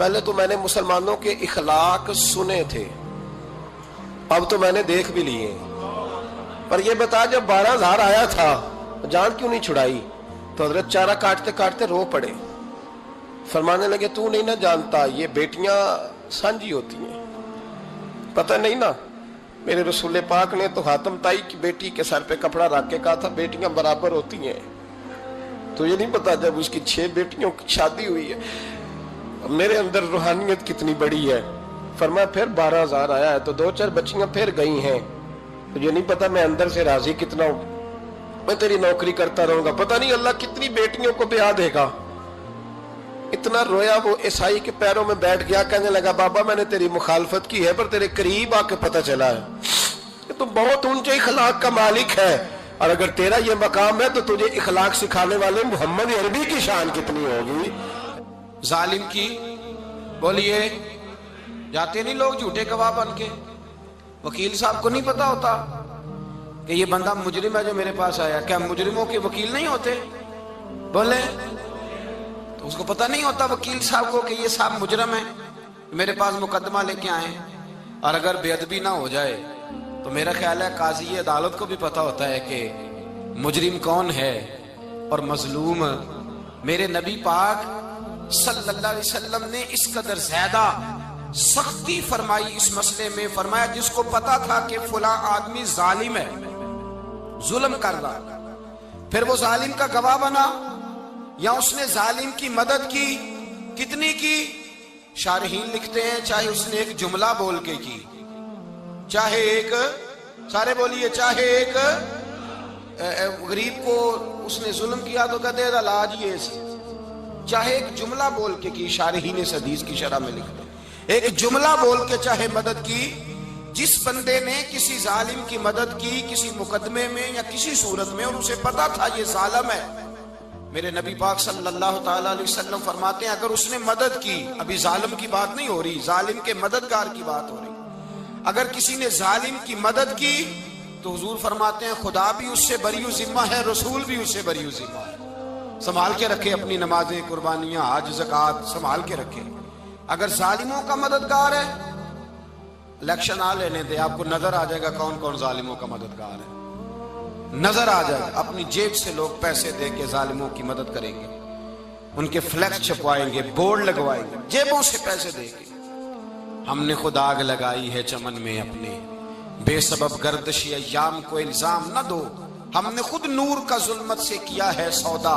پہلے تو میں نے مسلمانوں کے اخلاق سنے تھے، اب تو میں نے دیکھ بھی لیے، پر یہ بتا جب 12,000 آیا تھا جان کیوں نہیں چھڑائی؟ تو حضرت چارہ کاٹتے کاٹتے رو پڑے، فرمانے لگے تو نہیں نہ جانتا یہ بیٹیاں سانجی ہوتی ہیں، پتہ نہیں نا؟ میرے رسول پاک نے تو حاتم تائی کی بیٹی کے سر پہ کپڑا رکھ کے کہا تھا بیٹیاں برابر ہوتی ہیں، تو یہ نہیں پتا جب اس کی 6 بیٹیوں کی شادی ہوئی ہے میرے اندر روحانیت کتنی بڑی ہے۔ فرمایا پھر 12,000 آیا ہے تو 2-4 بچیاں پھر گئی ہیں، تو یہ نہیں پتا میں اندر سے راضی کتنا ہوں، میں تیری نوکری کرتا رہوں گا، پتہ نہیں اللہ کتنی بیٹیوں کو بیاہ دے گا۔ اتنا رویا وہ عیسائی کے پیروں میں بیٹھ گیا، کہنے لگا بابا میں نے تیری مخالفت کی ہے پر تیرے قریب آ کے پتہ چلا ہے کہ تو بہت اونچے اخلاق کا مالک ہے، اور اگر تیرا یہ مقام ہے تو تجھے اخلاق سکھانے والے محمد عربی کی شان کتنی ہوگی۔ ظالم کی بولیے جاتے نہیں لوگ جھوٹے گواہ بن کے، وکیل صاحب کو نہیں پتا ہوتا کہ یہ بندہ مجرم ہے جو میرے پاس آیا، کیا مجرموں کے وکیل نہیں ہوتے؟ بولے تو اس کو پتہ نہیں ہوتا وکیل صاحب کو کہ یہ صاحب مجرم ہے، میرے پاس مقدمہ لے کے آئے، اور اگر بے ادبی نہ ہو جائے تو میرا خیال ہے قاضی عدالت کو بھی پتا ہوتا ہے کہ مجرم کون ہے اور مظلوم۔ میرے نبی پاک صلی اللہ علیہ وسلم نے اس قدر زیادہ سختی فرمائی اس مسئلے میں، فرمایا جس کو پتا تھا کہ فلاں آدمی ظالم ہے، ظلم کر رہا، پھر وہ ظالم کا گواہ بنا یا اس نے ظالم کی مدد کی، کتنی کی؟ شارحین لکھتے ہیں چاہے اس نے ایک جملہ بول کے کی، چاہے ایک، سارے بولیے، چاہے ایک غریب کو اس نے ظلم کیا تو کہتے ہیں علاج یہ سی، چاہے ایک جملہ بول کے کی، شارحین اس حدیث کی شرح میں لکھتے ہیں ایک جملہ بول کے چاہے مدد کی، جس بندے نے کسی ظالم کی مدد کی کسی مقدمے میں یا کسی صورت میں اور اسے پتا تھا یہ ظالم ہے، میرے نبی پاک صلی اللہ تعالیٰ علیہ وسلم فرماتے ہیں اگر اس نے مدد کی، ابھی ظالم کی بات نہیں ہو رہی، ظالم کے مددگار کی بات ہو رہی، اگر کسی نے ظالم کی مدد کی تو حضور فرماتے ہیں خدا بھی اس سے بری و ذمہ ہے، رسول بھی اس سے بری و ذمہ ہے۔ سنبھال کے رکھے اپنی نمازیں، قربانیاں، حج، زکوٰۃ سنبھال کے رکھے۔ اگر ظالموں کا مددگار ہے، الیکشن آ لینے دے، آپ کو نظر آ جائے گا کون کون ظالموں کا مددگار ہے، نظر آ جائے گا۔ اپنی جیب سے لوگ پیسے دے کے ظالموں کی مدد کریں گے، ان کے فلیکس چھپوائیں گے، بورڈ لگوائیں گے، جیبوں سے پیسے دے کے۔ ہم نے خود آگ لگائی ہے چمن میں اپنے، بے سبب گردشی ایام کو الزام نہ دو، ہم نے خود نور کا ظلمت سے کیا ہے سودا،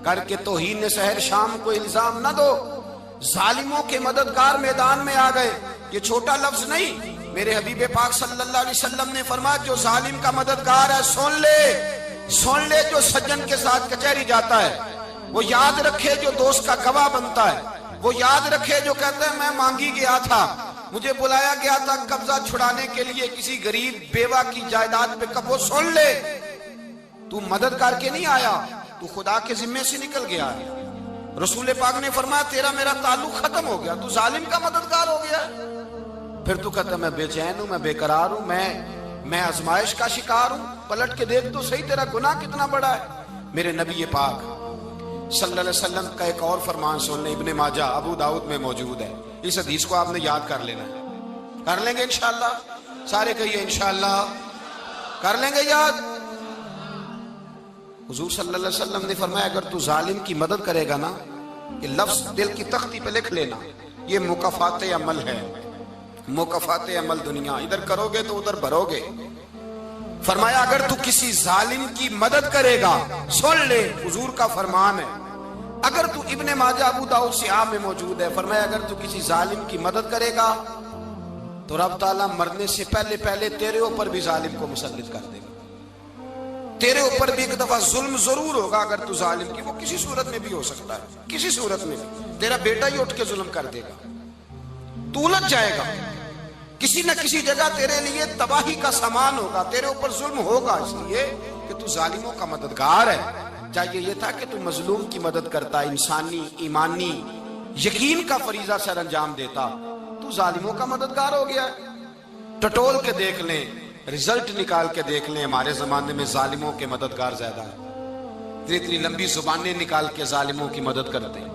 کر کے توہین سحر شام کو الزام نہ دو۔ ظالموں کے مددگار میدان میں آ گئے، یہ چھوٹا لفظ نہیں، میرے حبیب پاک صلی اللہ علیہ وسلم نے فرمایا جو ظالم کا مددگار ہے سن لے جو سجن کے ساتھ کچہری جاتا ہے، وہ یاد رکھے جو دوست کا گواہ بنتا ہے، وہ یاد رکھے جو کہتا ہے میں مانگی گیا تھا، مجھے بلایا گیا تھا قبضہ چھڑانے کے لیے کسی غریب بیوہ کی جائیداد پہ، وہ سن لے تو مدد کر کے نہیں آیا، تو خدا کے ذمے سے نکل گیا ہے۔ رسول پاک نے فرمایا تیرا میرا تعلق ختم ہو گیا، تو ظالم کا مددگار ہو گیا، پھر تو کہتا میں بے چین ہوں، میں بے قرار ہوں، میں آزمائش کا شکار ہوں، پلٹ کے دیکھ تو صحیح تیرا گناہ کتنا بڑا ہے۔ میرے نبی پاک صلی اللہ علیہ وسلم کا ایک اور فرمان سن لیں، ابن ماجہ ابو داؤد میں موجود ہے، اس حدیث کو آپ نے یاد کر لینا ہے، کر لیں گے انشاءاللہ، سارے کہیے انشاءاللہ کر لیں گے یاد۔ حضور صلی اللہ علیہ وسلم نے فرمایا اگر تو ظالم کی مدد کرے گا نا، یہ لفظ دل کی تختی پہ لکھ لینا، یہ مکافات عمل ہے، مکافات عمل دنیا، ادھر کرو گے تو ادھر بھرو گے۔ فرمایا اگر تو کسی ظالم کی مدد کرے گا، سن لے حضور کا فرمان ہے، اگر تو ابن ماجہ ابو داؤد صحاح میں موجود ہے، فرمایا اگر تو کسی ظالم کی مدد کرے گا تو رب تعالیٰ مرنے سے پہلے تیرے اوپر بھی ظالم کو مسلط کر دے گا، تیرے اوپر بھی ایک دفعہ ظلم ضرور ہوگا اگر تو ظالم کی، وہ کسی صورت میں بھی ہو سکتا ہے، کسی صورت میں بھی تیرا بیٹا ہی اٹھ کے ظلم کر دے گا، تو الجھ جائے گا، کسی نہ کسی جگہ تیرے لیے تباہی کا سامان ہوگا، تیرے اوپر ظلم ہوگا، اس لیے کہ تو ظالموں کا مددگار ہے۔ چاہیے یہ تھا کہ تو مظلوم کی مدد کرتا، انسانی ایمانی یقین کا فریضہ سر انجام دیتا، تو ظالموں کا مددگار ہو گیا۔ ٹٹول کے دیکھ لیں، رزلٹ نکال کے دیکھ لیں، ہمارے زمانے میں ظالموں کے مددگار زیادہ ہیں، اتنی لمبی زبانیں نکال کے ظالموں کی مدد کرتے ہیں،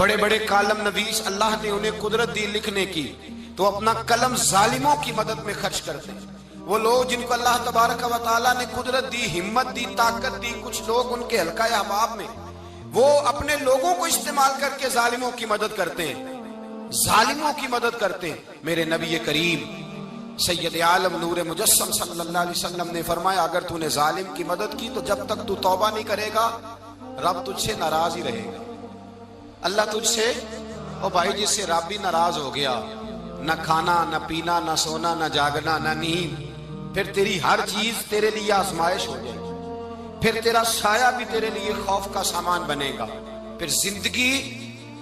بڑے بڑے کالم نویس اللہ نے انہیں قدرت دی لکھنے کی، تو اپنا قلم ظالموں کی مدد میں خرچ کرتے ہیں۔ وہ لوگ جن کو اللہ تبارک و تعالیٰ نے قدرت دی، ہمت دی، طاقت دی، کچھ لوگ ان کے حلقہ احباب میں، وہ اپنے لوگوں کو استعمال کر کے ظالموں کی مدد کرتے ہیں، ظالموں کی مدد کرتے ہیں۔ میرے نبی کریم سید عالم نور مجسم صلی اللہ علیہ وسلم نے فرمایا، اگر تو نے ظالم کی مدد کی تو جب تک تو توبہ نہیں کرے گا رب تجھ سے ناراض ہی رہے گا۔ اللہ تجھ سے، او بھائی جس سے رب بھی ناراض ہو گیا، نہ کھانا نہ پینا نہ سونا نہ جاگنا نہ نیند، پھر تیری ہر چیز تیرے لیے آزمائش ہو جائے گی، پھر تیرا سایہ بھی تیرے لیے خوف کا سامان بنے گا، پھر زندگی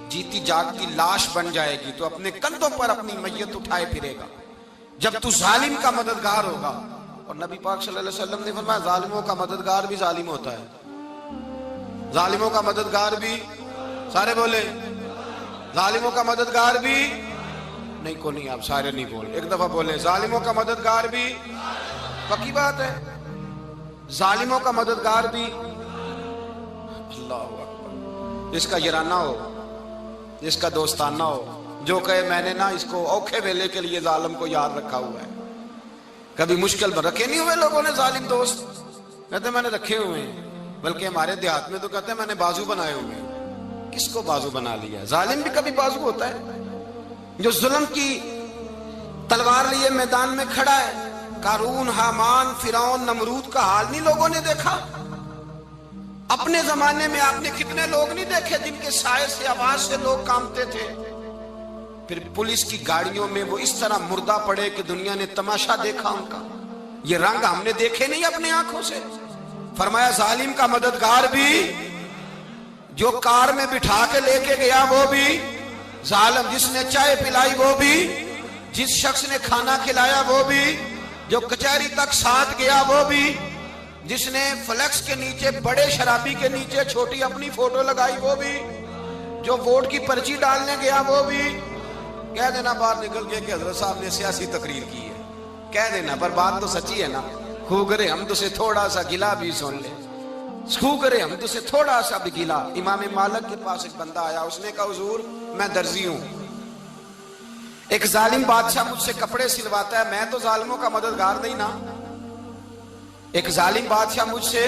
جیتی جاگتی لاش بن جائے گی، تو اپنے کندھوں پر اپنی میت اٹھائے پھرے گا جب تو ظالم کا مددگار ہوگا۔ اور نبی پاک صلی اللہ علیہ وسلم نے فرمایا ظالموں کا مددگار بھی ظالم ہوتا ہے، ظالموں کا مددگار بھی، سارے بولے ظالموں کا مددگار بھی، نہیں کو نہیں، آپ سارے نہیں بولے، ایک دفعہ بولے ظالموں کا مددگار بھی، پکی بات ہے، ظالموں کا مددگار بھی۔ اللہ اکبر، جس کا یارانہ ہو، جس کا دوستانہ ہو، جو کہے میں نے نا اس کو اوکھے ویلے کے لیے ظالم کو یاد رکھا ہوا ہے۔ کبھی مشکل میں رکھے نہیں ہوئے لوگوں نے ظالم دوست، کہتے میں نے رکھے ہوئے ہیں، بلکہ ہمارے دیہات میں تو کہتے ہیں میں نے بازو بنائے ہوئے ہیں۔ کس کو بازو بنا لیا؟ ظالم بھی کبھی بازو ہوتا ہے، جو ظلم کی تلوار لیے میدان میں کھڑا ہے۔ قارون، حامان، فرعون، نمرود کا حال نہیں لوگوں نے دیکھا؟ اپنے زمانے میں آپ نے کتنے لوگ نہیں دیکھے جن کے سائے سے، آواز سے لوگ کانپتے تھے؟ پھر پولیس کی گاڑیوں میں وہ اس طرح مردہ پڑے کہ دنیا نے تماشا دیکھا ان کا۔ یہ رنگ ہم نے دیکھے نہیں اپنے آنکھوں سے۔ فرمایا ظالم کا مددگار بھی، جو کار میں بٹھا کے لے کے گیا وہ بھی ظالم، جس نے چائے پلائی وہ بھی، جس شخص نے کھانا کھلایا وہ بھی، جو کچہری تک ساتھ گیا وہ بھی، جس نے فلیکس کے نیچے، بڑے شرابی کے نیچے چھوٹی اپنی فوٹو لگائی وہ بھی، جو ووٹ کی پرچی ڈالنے گیا وہ بھی۔ کہہ دینا باہر نکل کے کہ حضرت صاحب نے سیاسی تقریر کی ہے، کہہ دینا، پر بات تو سچی ہے نا۔ خو کرے ہم تو سے تھوڑا سا گلا بھی سن لے، خو کرے ہم تو سے تھوڑا سا بھی گلا۔ امام مالک کے پاس ایک بندہ آیا، اس نے کہا حضور میں درزی ہوں، ایک ظالم بادشاہ مجھ سے کپڑے سلواتا ہے، میں تو ظالموں کا مددگار نہیں نا۔ ایک ظالم بادشاہ مجھ سے،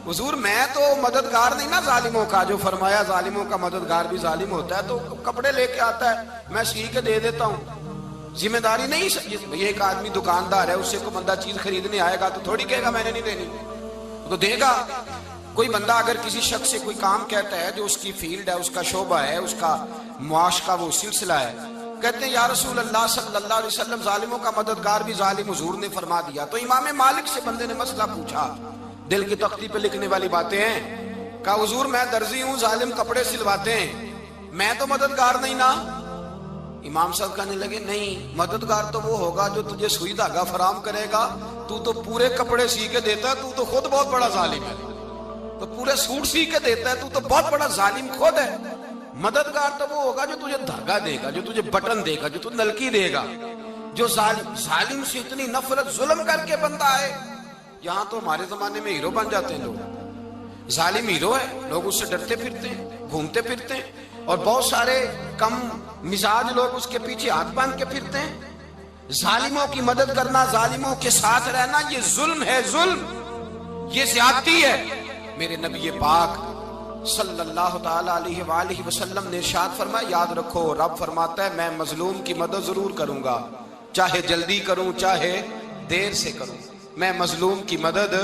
حضور میں تو مددگار نہیں نا ظالموں کا۔ جو فرمایا ظالموں کا مددگار بھی ظالم ہوتا ہے، تو کپڑے لے کے آتا ہے میں سی کے دے دیتا ہوں، ذمہ داری نہیں۔ یہ ایک آدمی دکاندار ہے، اس سے کوئی بندہ چیز خریدنے آئے گا تو تھوڑی کہے گا میں نے نہیں دینی، تو دے گا۔ کوئی بندہ اگر کسی شخص سے کوئی کام کہتا ہے جو اس کی فیلڈ ہے، اس کا شعبہ ہے، اس کا معاش کا وہ سلسلہ ہے، کہتے ہیں یا رسول اللہ صلی اللہ علیہ وسلم ظالموں کا مددگار بھی ظالم، حضور نے فرما دیا۔ تو امام مالک سے بندے نے مسئلہ پوچھا، دل کی تختی پہ لکھنے والی باتیں ہیں، کہا حضور میں درزی ہوں، ظالم کپڑے سلواتے ہیں، میں تو مددگار نہیں نا۔ امام صاحب کہنے لگے نہیں، مددگار تو وہ ہوگا جو تجھے سوئی دھاگا فراہم کرے گا، تو تو پورے کپڑے سی کے دیتا ہے، تو خود بہت بڑا ظالم ہے، تو پورے سوٹ سی کے دیتا ہے، تو بہت بڑا ظالم خود ہے۔ مددگار تو وہ ہوگا جو تجھے دھاگا دے گا، جو تجھے بٹن دے گا، جو تجھے نلکی دے گا۔ جو ظالم سے اتنی نفرت، ظلم کر کے بندہ ہے، یہاں تو ہمارے زمانے میں ہیرو بن جاتے ہیں لوگ، ظالم ہیرو ہے، لوگ اس سے ڈرتے پھرتے ہیں، گھومتے پھرتے ہیں، اور بہت سارے کم مزاج لوگ اس کے پیچھے ہاتھ باندھ کے پھرتے ہیں۔ ظالموں کی مدد کرنا، ظالموں کے ساتھ رہنا، یہ ظلم ہے، ظلم، یہ زیادتی ہے۔ میرے نبی پاک صلی اللہ تعالی علیہ وآلہ وسلم نے ارشاد فرمایا، یاد رکھو رب فرماتا ہے میں مظلوم کی مدد ضرور کروں گا، چاہے جلدی کروں چاہے دیر سے کروں، میں مظلوم کی مدد۔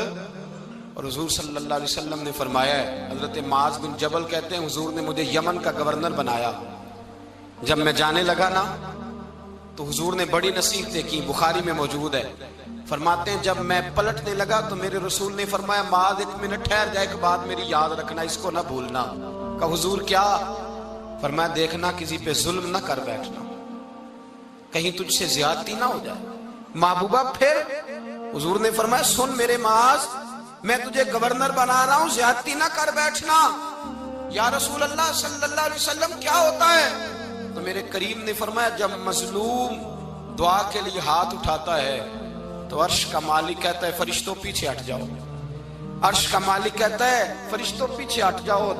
اور حضور صلی اللہ علیہ وسلم نے فرمایا ہے، حضرت معاذ بن جبل کہتے ہیں حضور نے مجھے یمن کا گورنر بنایا، جب میں جانے لگا نا تو حضور نے بڑی نصیحتیں کی، بخاری میں موجود ہے، فرماتے ہیں جب میں پلٹنے لگا تو میرے رسول نے فرمایا معاذ ایک منٹ ٹھہر جا، ایک بات میری یاد رکھنا، اس کو نہ بھولنا۔ کہا حضور کیا؟ فرمایا دیکھنا کسی پہ ظلم نہ کر بیٹھنا، کہیں تجھ سے زیادتی نہ ہو جائے۔ محبوبہ پھر حضور نے فرمایا سن میرے معاذ، میں تجھے گورنر بنا رہا ہوں، زیادتی نہ کر بیٹھنا۔ یا رسول اللہ صلی اللہ علیہ وسلم کیا ہوتا ہے؟ تو میرے کریم نے فرمایا جب مظلوم دعا کے لیے ہاتھ اٹھاتا ہے تو عرش کا مالک کہتا ہے فرشتوں پیچھے ہٹ جاؤ، عرش کا مالک کہتا ہے فرشتوں پیچھے ہٹ جاؤ،